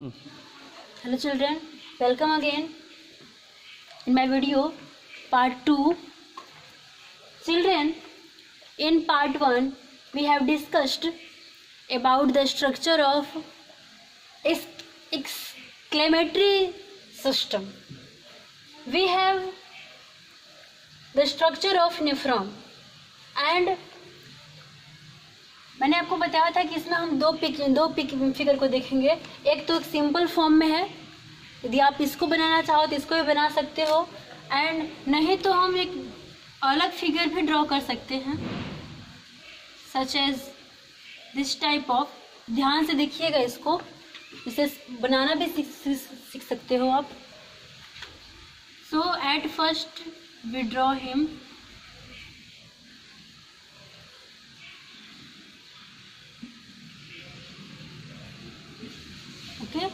Hello children, welcome again in my video part 2. Children, in part 1 we have discussed about the structure of exclamatory system. We have the structure of nephron and मैंने आपको बताया था कि इसमें हम दो figure को देखेंगे। एक तो एक सिंपल फॉर्म में है, यदि आप इसको बनाना चाहो तो इसको भी बना सकते हो, एंड नहीं तो हम एक अलग फिगर भी ड्रॉ कर सकते हैं, such as this type of. ध्यान से देखिएगा इसको, इसे बनाना भी सीख सकते हो आप। So at first we draw him. Okay,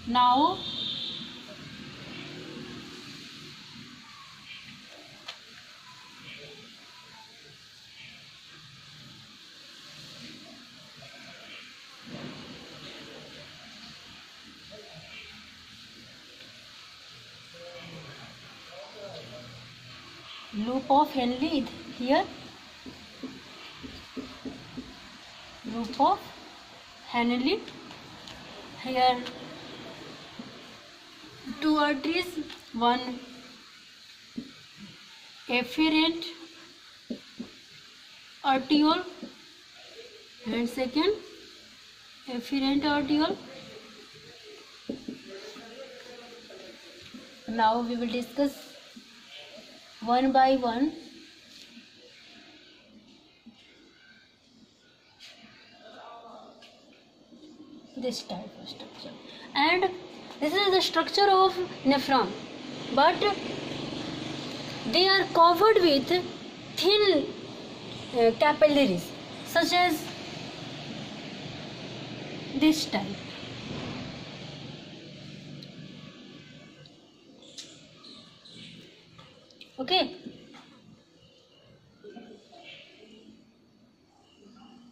now loop of Henle here, loop of Henle. Here two arteries, one efferent arteriole and second efferent arteriole. Now we will discuss one by one. This type of structure, and this is the structure of nephron, but they are covered with thin capillaries such as this type. Okay,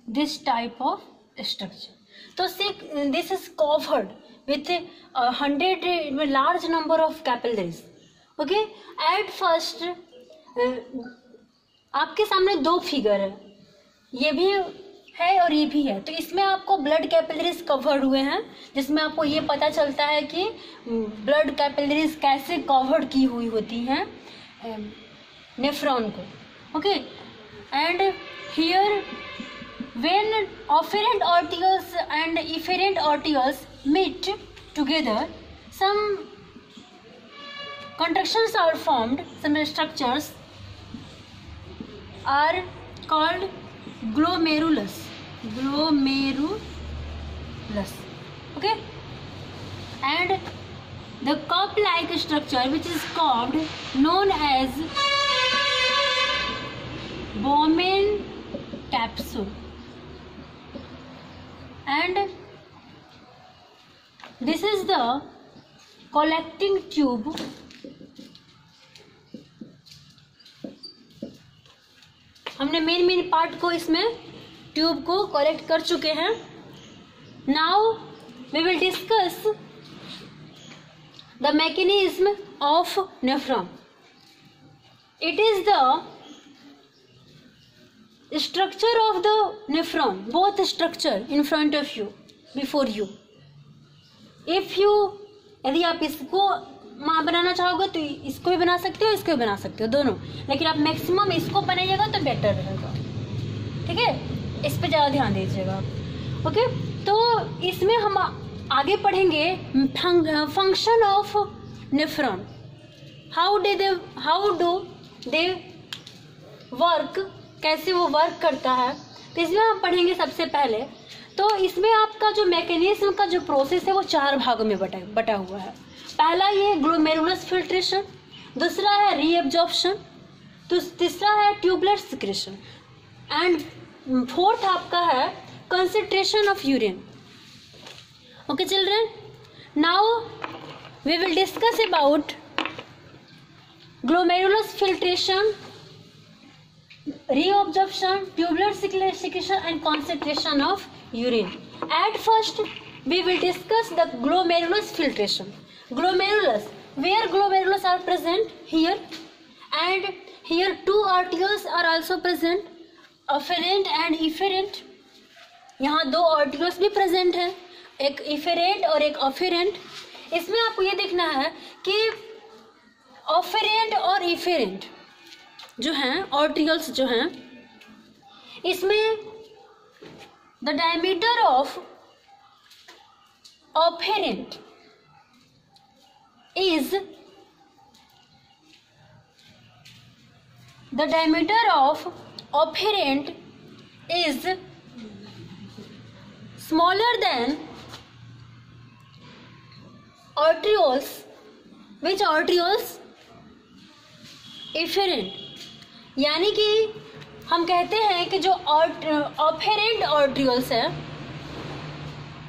this type of structure. So see, this is covered with 100 large number of capillaries. Okay, at first आपके सामने दो figure है, ये भी है और ये भी है, तो इसमें आपको ब्लड कैपिलरीज कवर्ड हुए हैं, जिसमें आपको ये पता चलता है कि ब्लड कैपिलरीज कैसे कवर्ड की हुई होती हैं नेफ्रॉन को. Okay, and here when afferent arterioles and efferent arterioles meet together, some contractions are formed, some structures are called glomerulus. Okay, and the cup-like structure which is called known as Bowman capsule, and this is the collecting tube. हमने main part को इसमें tube को collect कर चुके हैं. Now we will discuss the mechanism of nephron. It is the structure of the nephron, both structure in front of you, before you. If you, यदि आप इसको बनाना चाहोगे तो इसको भी बना सकते हो, इसको भी बना सकते हो, दोनों, लेकिन आप मैक्सिमम इसको बनाइएगा तो बेटर रहेगा. ठीक है, इस पे ज़्यादा ध्यान दीजिएगा. ओके, तो इसमें हम आगे पढ़ेंगे function of nephron, how do they work, कैसे वो वर्क करता है. तो इसमें हम पढ़ेंगे सबसे पहले. तो इसमें आपका जो मैकेनिज्म का जो प्रोसेस है वो 4 भागों में बटा हुआ है. पहला ये ग्लोमेरुलस फिल्ट्रेशन, दूसरा है रीएब्जॉर्प्शन, तीसरा है ट्यूबुलर सिक्रेशन, एंड फोर्थ आपका है concentration of urine. Okay children, now we will discuss about glomerulus filtration, reabsorption, tubular secretion and concentration of urine. At first we will discuss the glomerulus filtration. Glomerulus, where glomerulus are present? Here, and here two arterioles are also present, afferent and efferent. यहाँ दो arterioles भी present हैं, एक efferent और एक afferent. इसमें आपको ये देखना है कि afferent और efferent जो हैं arterioles जो हैं, इसमें the diameter of afferent is smaller than arterioles. Which arterioles? Efferent. यानी कि हम कहते हैं कि जो afferent arterioles है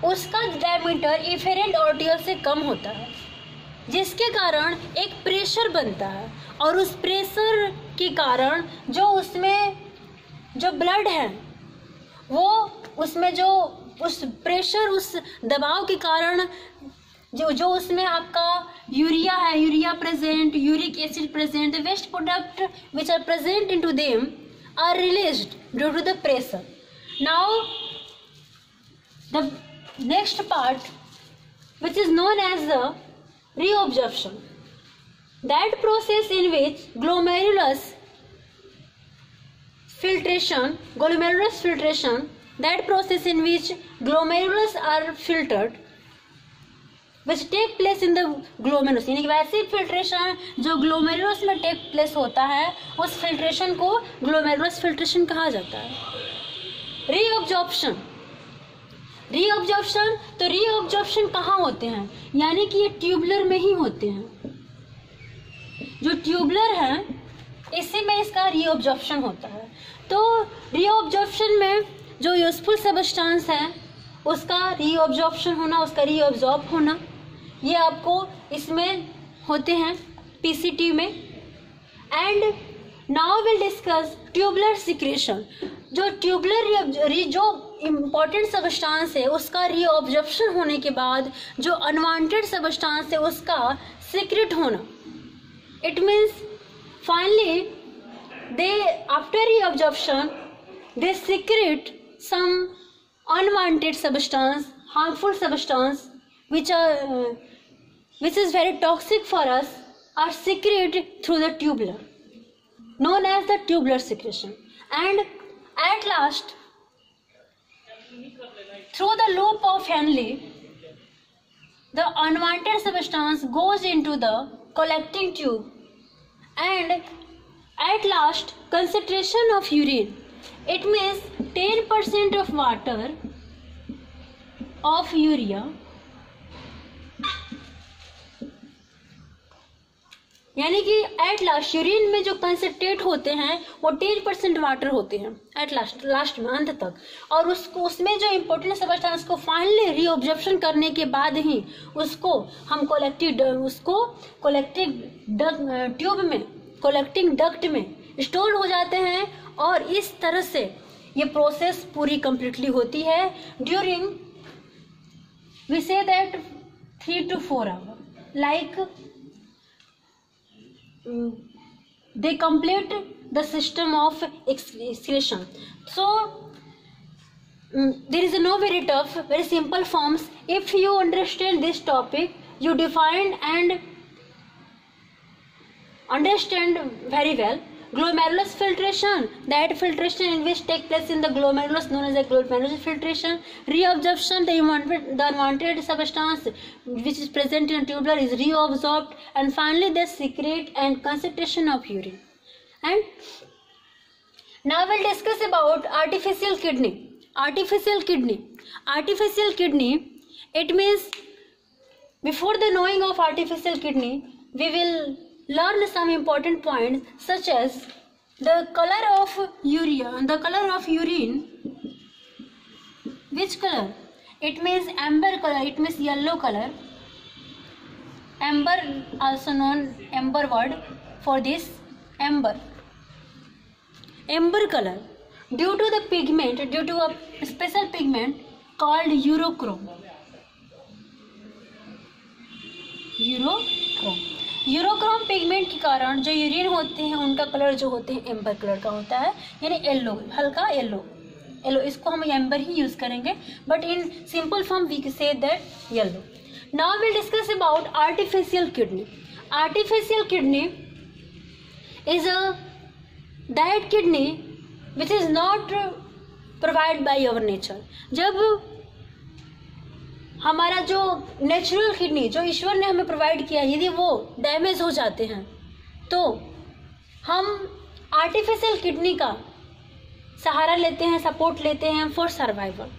उसका डायमीटर efferent arteriole से कम होता है, जिसके कारण एक प्रेशर बनता है, और उस प्रेशर के कारण जो उसमें जो ब्लड है वो उसमें जो उस प्रेशर, उस दबाव के कारण जो उसमें आपका यूरिया है, urea present, uric acid present, the waste product which are present into them are released due to the pressure. Now the next part, which is known as the reabsorption, that process in which glomerulus filtration, that process in which glomerulus are filtered, which take place in the glomerulus, यानी कि वैसे filtration जो glomerulus में take place होता है उस filtration को glomerulus filtration कहा जाता है. रीअब्जॉर्प्शन, तो रीअब्जॉर्प्शन कहाँ होते हैं? यानी कि ये ट्यूबुलर में ही होते हैं. जो ट्यूबुलर है इसी में इसका रीअब्जॉर्प्शन होता है. तो रीअब्जॉर्प्शन में जो यूजफुल सब्सटेंस है उसका रीअब्जॉर्प्शन होना, उसका रीअब्जॉर्ब होना, ये आपको इसमें होते हैं पीसीटी में. And now will discuss tubular secretion. जो ट्यूबुलर जो इम्पॉर्टेंट सब्सटेंस है उसका रीअब्जॉर्प्शन होने के बाद जो अनवांटेड सब्सटेंस है उसका सीक्रेट होना. It means finally they after reabsorption they secrete some unwanted substance, harmful substance which is very toxic for us, are secreted through the tubular, known as the tubular secretion. And at last, through the loop of Henle, the unwanted substance goes into the collecting tube, and at last concentration of urine, it means 10% of water of urea, यानी कि at last urine में जो concentrate होते हैं वो 10% water होते हैं at last में, अंत तक. और उसमें जो इम्पोर्टेंट सब्सटेंस को फाइनली रीअब्जॉर्प्शन करने के बाद ही उसको हम कलेक्टिंग ट्यूब में, कलेक्टिंग डक्ट में स्टोर हो जाते हैं. और इस तरह से ये प्रोसेस पूरी कंप्लीटली होती है during we say that 3 to 4 hours, like they complete the system of excretion. So there is a no very tough, very simple forms. If you understand this topic, you define and understand very well. Glomerulus filtration, that filtration in which take place in the glomerulus known as the glomerulus filtration. Reabsorption, the unwanted substance which is present in a tubular is reabsorbed, and finally the secrete and concentration of urine. And now we'll discuss about artificial kidney. Artificial kidney, it means before the knowing of artificial kidney, we will learn some important points such as the color of urine. Which color? It means amber color, it means yellow color. Amber, also known amber word for this, amber color, due to a special pigment called urochrome. Urochrome. Urochrome pigment के कारण जो urine होते हैं उनका colour जो होते हैं amber colour का होता है, यानी येलो, हल्का येलो। इसको हम एम्बर ही यूज करेंगे, but in simple form we say that yellow. Now will discuss about artificial kidney. Artificial kidney is a that kidney which is not provide by our nature. जब हमारा जो natural kidney जो ईश्वर ने हमें provide किया, यदि वो डैमेज हो जाते हैं तो हम आर्टिफिशियल किडनी का सहारा लेते हैं, सपोर्ट लेते हैं for survival.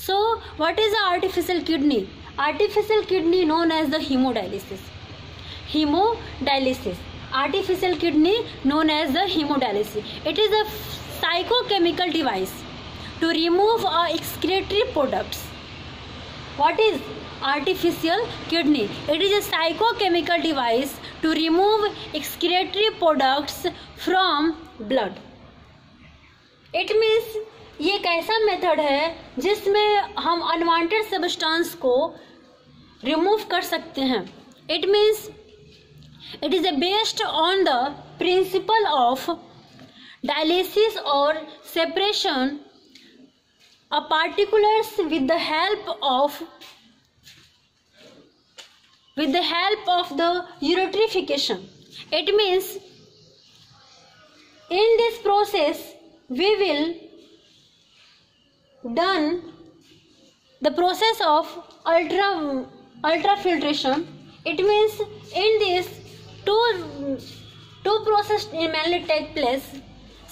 So what is the artificial kidney? Artificial kidney known as the haemodialysis. Haemodialysis, artificial kidney known as the haemodialysis. It is a psychochemical device to remove excretory products. What is artificial kidney? It is a psychochemical device to remove excretory products from blood. It means ये एक ऐसा method है जिसमें हम unwanted substance को remove कर सकते हैं। It means it is based on the principle of dialysis or separation of particulars with the help of the ureterification. It means in this process we will done the process of ultrafiltration. It means in this two process mainly take place,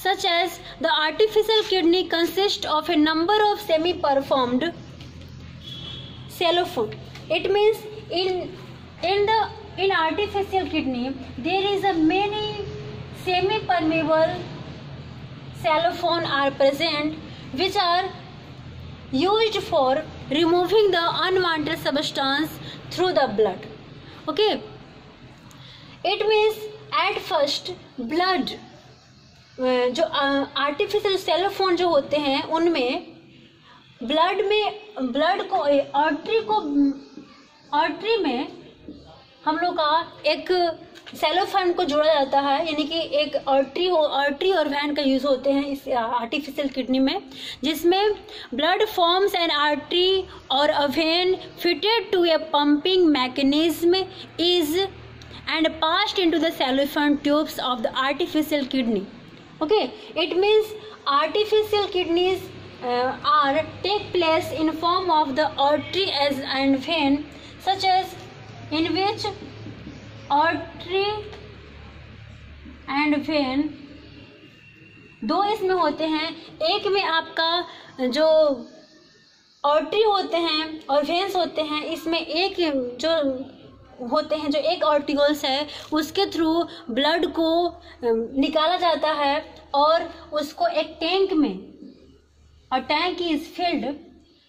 such as the artificial kidney consists of a number of semi-performed cellophane. It means in artificial kidney there is a many semi-permeable cellophane are present, which are used for removing the unwanted substance through the blood. Okay, it means at first blood जो artificial cellphone जो होते हैं उनमें blood को artery में हम लोग का एक सेलोफोन को जोड़ा जाता है, यानी कि एक आर्टरी और वैन का यूज होते हैं इस आर्टिफिशियल किडनी में, जिसमें ब्लड फॉर्म्स एन आर्टरी और a vein fitted to a pumping mechanism is and passed into the cellophane tubes of the artificial kidney. Okay, it means artificial kidneys are take place in form of the artery and vein, such as in which artery and vein दो इसमें होते हैं. एक में आपका जो artery होते हैं और वेन्स होते हैं, इसमें एक जो होते हैं जो एक आर्टिकल्स है उसके थ्रू ब्लड को निकाला जाता है और उसको एक टैंक में, a tank is filled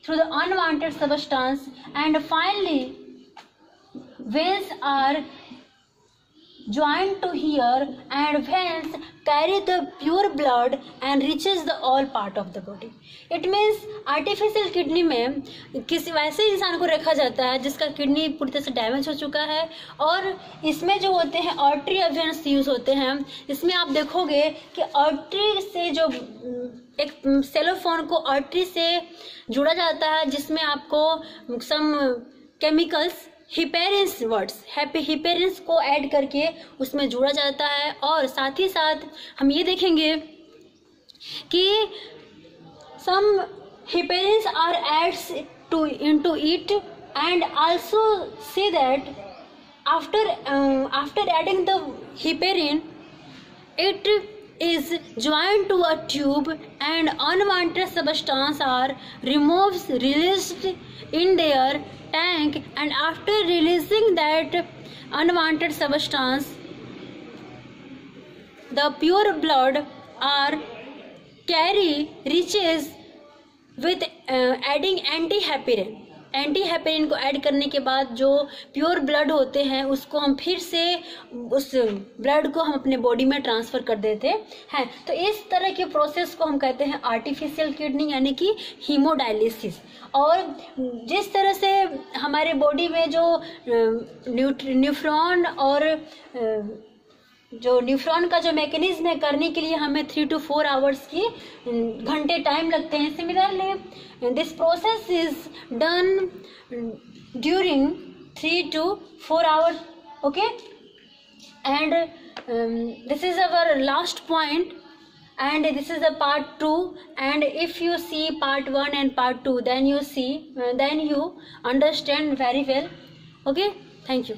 through the unwanted substance and finally veins are joined to here and veins carry the pure blood and reaches the all part of the body. It means artificial kidney में किसी वैसे इंसान को रखा जाता है जिसका kidney पूरी तरह से डैमेज हो चुका है, और इसमें जो होते हैं आर्टरी और वेन्स यूज होते हैं. इसमें आप देखोगे कि आर्टरी से जो एक सेलोफोन को आर्टरी से जुड़ा जाता है, जिसमें आपको सम केमिकल्स हिपेरिन्स हिपेरिन्स को ऐड करके उसमें जोड़ा जाता है. और साथ ही साथ हम ये देखेंगे कि some heparins are adds to into it and also say that after adding the heparin it is joined to a tube and unwanted substance are released in their tank, and after releasing that unwanted substance the pure blood are reaches with adding antiheparin. Anti heparin को add करने के बाद जो pure blood होते हैं उसको हम फिर से उस ब्लड को हम अपने बॉडी में ट्रांसफ़र कर देते हैं। तो इस तरह के प्रोसेस को हम कहते हैं आर्टिफिशियल किडनी यानी कि हीमोडायलिसिस। और जिस तरह से हमारे बॉडी में जो न्यूफ्रॉन और जो न्यूफ्रॉन का जो मैकेनिज्म है करने के लिए हमें 3 to 4 आवर्स की घंटे टाइम लगते हैं, similarly this process is done during 3 to 4 hours, okay. And this is our last point and this is the part 2, and if you see part 1 and part 2 then you understand very well, okay. Thank you.